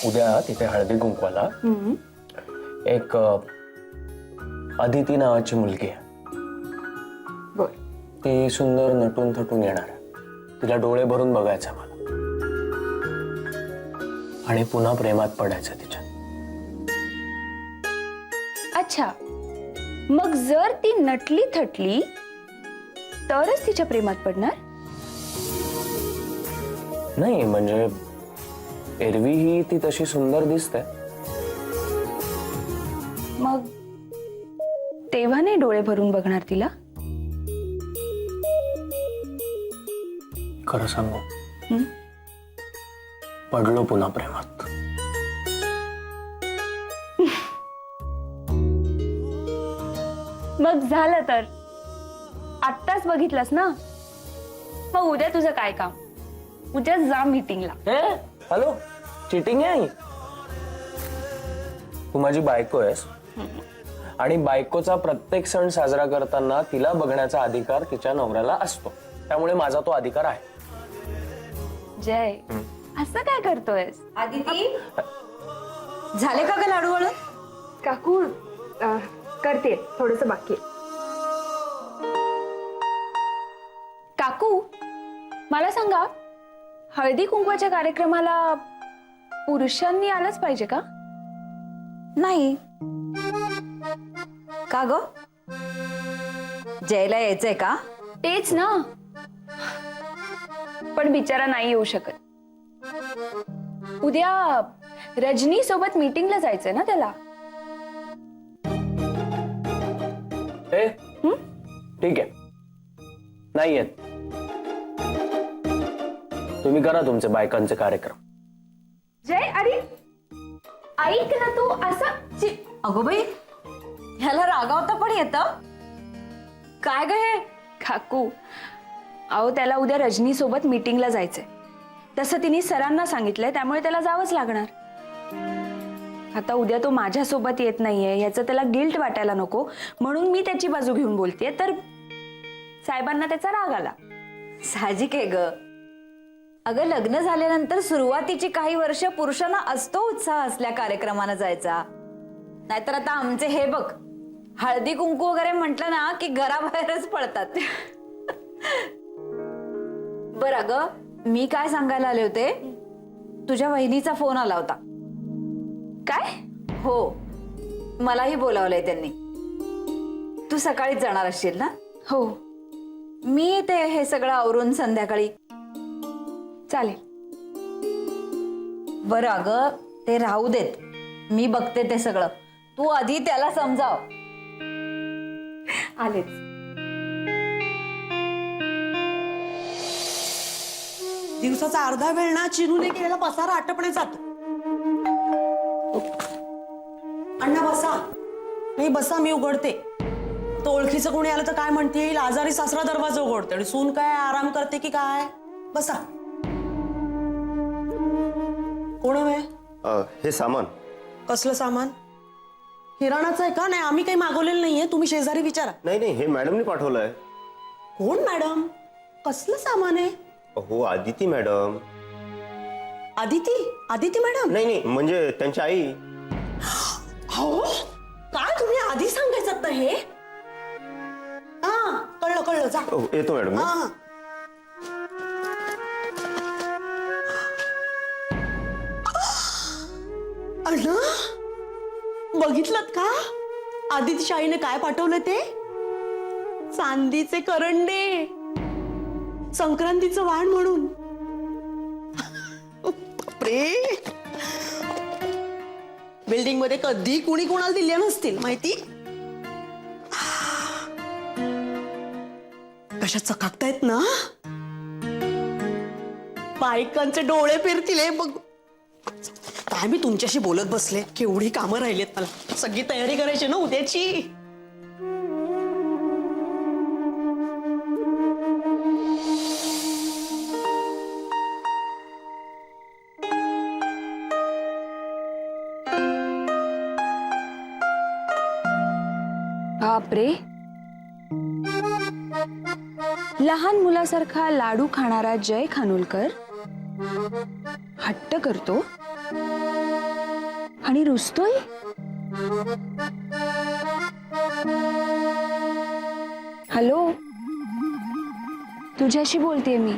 उद्या तिथे हळदी कुंकवाला एक अदिती नावाची मुलगी आहे. बर. ती सुंदर नटून थटून येणार. तिला डोळे भरून बघायचं मला आणि पुन्हा प्रेमात पडायचं तिच्या. अच्छा, मग जर ती नटली थटली तरच तिच्या प्रेमात पडणार? नाही म्हणजे एरवीही ती तशी सुंदर दिसते. मग तेव्हा नाही डोळे भरून बघणार तिला? खरं सांगू, पडलो पुन्हा प्रेमात. मग झालं तर आत्ताच बघितलंस ना, मग उद्या तुझं काय काम? उद्या जा मीटिंगला. हॅलो, चिटिंग आहे? तू माझी बायको आहेस आणि बायकोचा प्रत्येक सण साजरा करताना तिला बघण्याचा अधिकार तिच्या नवऱ्याला असतो. त्यामुळे माझा तो अधिकार आहे. जय, असं काय करतोयस? आदिती, झाले का ग लाडू वळून? काकू करते, थोडस बाकी. काकू मला सांगा, हळदी कुंकवाच्या कार्यक्रमाला पुरुषांनी आलंच पाहिजे का? नाही. का ग, जयला यायचंय का? तेच ना, पण बिचारा नाही येऊ शकत. उद्या रजनी सोबत मीटिंगला जायचंय ना त्याला. ठीक आहे, नाही येत. तुम्ही करा तुमचे बायकांचे कार्यक्रम. जय, अरे ऐक ना, तू असं अगो बाई, ह्याला रागावता पण येतं काय ग हे? काकू, अहो त्याला उद्या रजनी सोबत मीटिंगला जायचंय. तसं तिने सरांना सांगितलंय, त्यामुळे त्याला जावंच लागणार. आता उद्या तो माझ्या सोबत येत नाहीये याचं त्याला गिल्ट वाटायला नको, म्हणून मी त्याची बाजू घेऊन बोलतेय. तर साहेबांना त्याचा राग आला. साहजिक आहे ग. अगं, लग्न झाल्यानंतर सुरुवातीची काही वर्ष पुरुषांना असतो उत्साह असल्या कार्यक्रमांना जायचा. नाहीतर आता आमचे हे बघ, हळदी कुंकू वगैरे म्हटलं ना की घराबाहेरच पडतात. बरं अगं, मी काय सांगायला आले होते, तुझ्या वहिनीचा फोन आला होता. काय? हो, मलाही बोलावलंय त्यांनी. तू सकाळीच जाणार असशील ना? हो मी ते हे सगळं आवरून संध्याकाळी. चालेल. बरं अगं, ते राहू देत, मी बघते ते सगळं. तू आधी त्याला समजाव. आलेच. दिवसाचा अर्धा वेळ ना चिरूने केलेला पसारा आटपणे जातो. अण्णा बसा. नाही बसा, मी उघडते. तो ओळखीचं कोणी आलं तर काय म्हणते येईल. आजारी सासरा दरवाजा उघडते आणि सून काय आराम करते की काय. बसा. कोण हवे? हे सामान. कसलं सामान? किराणाचं आहे का? नाही, आम्ही काही मागवलेलं नाहीये. तुम्ही शेजारी विचारा. नाही नाही, हे मॅडमनी पाठवलंय. कोण मॅडम? कसलं सामान आहे? हो, आदिती मॅडम. आदिती? आदिती मॅडम? नाही नाही, म्हणजे त्यांची आई. हो, काय तुम्ही आधी सांगायचं ना हे? हा, कळलं कळलं, जा. येतो मॅडम. हा. अण्णा, बघितलं का आदितीच्या आईने काय पाठवलं ते? चांदीचे करंडे, संक्रांतीचं वाण म्हणून. बापरे, बिल्डिंग मध्ये कधी कुणी कोणाला दिल्या नसतील माहिती. कशा चकाकतायत ना. बायकांचे डोळे फिरतील हे बघ. काय मी तुमच्याशी बोलत बसले, केवढी कामं राहिलेत मला. सगळी तयारी करायची ना उद्याची. बापरे, लहान मुलासारखा लाडू खाणारा जय खानोलकर हट्ट करतो आणि रुसतोय? हॅलो, तुझ्याशी बोलतेय मी.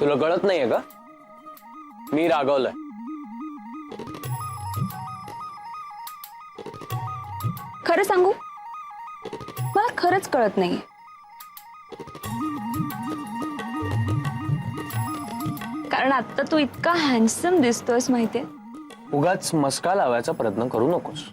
तुला कळत नाहीये का? मी रागवलंय. खरं सांगू, मला खरंच कळत नाहीये. कारण आता तू इतका हँडसम दिसतोयस माहितीये. उगाच मस्का लावायचा प्रयत्न करू नकोस.